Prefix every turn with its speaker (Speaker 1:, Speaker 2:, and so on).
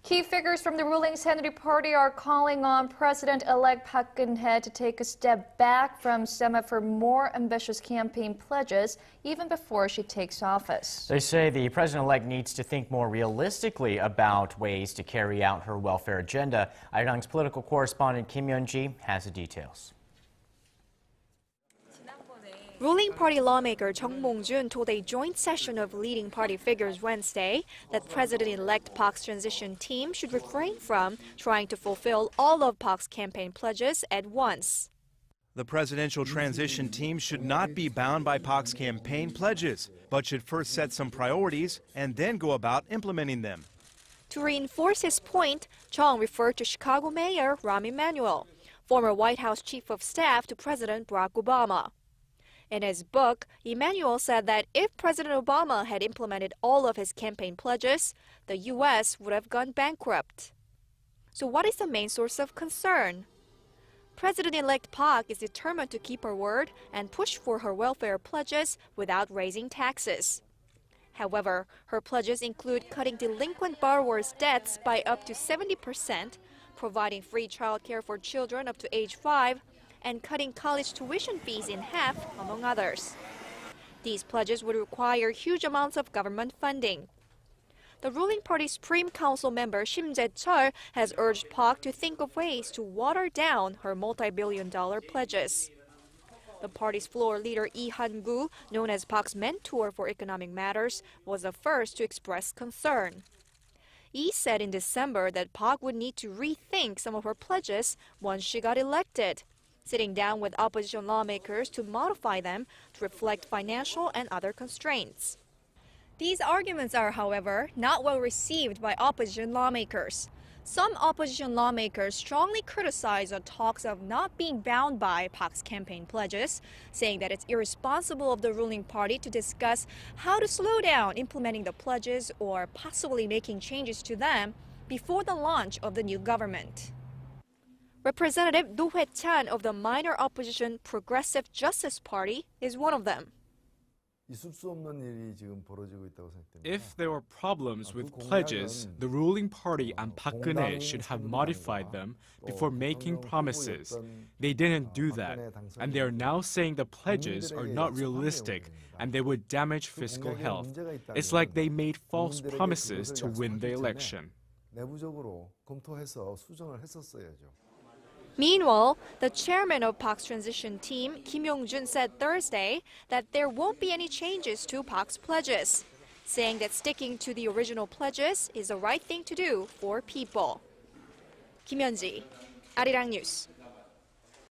Speaker 1: Key figures from the ruling Saenuri Party are calling on President-elect Park Geun-hye to take a step back from some of her more ambitious campaign pledges, even before she takes office.
Speaker 2: They say the president-elect needs to think more realistically about ways to carry out her welfare agenda. Arirang's political correspondent Kim Yeon-ji has the details.
Speaker 3: Ruling party lawmaker Chung Mong-joon told a joint session of leading party figures Wednesday that President-elect Park's transition team should refrain from trying to fulfill all of Park's campaign pledges at once.
Speaker 4: The presidential transition team should not be bound by Park's campaign pledges, but should first set some priorities and then go about implementing them.
Speaker 3: To reinforce his point, Chung referred to Chicago Mayor Rahm Emanuel, former White House chief of staff to President Barack Obama. In his book, Emanuel said that if President Obama had implemented all of his campaign pledges, the U.S. would have gone bankrupt. So what is the main source of concern? President-elect Park is determined to keep her word and push for her welfare pledges without raising taxes. However, her pledges include cutting delinquent borrowers' debts by up to 70%, providing free childcare for children up to age 5, and cutting college tuition fees in half, among others. These pledges would require huge amounts of government funding. The ruling party Supreme Council member Shim Jae-chul has urged Park to think of ways to water down her multi-billion-dollar pledges. The party's floor leader Lee Han-gu, known as Park's mentor for economic matters, was the first to express concern. Lee said in December that Park would need to rethink some of her pledges once she got elected, sitting down with opposition lawmakers to modify them to reflect financial and other constraints. These arguments are, however, not well received by opposition lawmakers. Some opposition lawmakers strongly criticize the talks of not being bound by Park's campaign pledges, saying that it's irresponsible of the ruling party to discuss how to slow down implementing the pledges or possibly making changes to them before the launch of the new government. Representative Do Hwae-chan of the minor opposition Progressive Justice Party is one of them.
Speaker 5: If there were problems with pledges, the ruling party and Park Geun-hye should have modified them before making promises. They didn't do that, and they are now saying the pledges are not realistic and they would damage fiscal health. It's like they made false promises to win the election.
Speaker 3: Meanwhile, the chairman of Park's transition team, Kim Yeon-ji, said Thursday that there won't be any changes to Park's pledges, saying that sticking to the original pledges is the right thing to do for people. Kim Yeon-ji, Arirang News.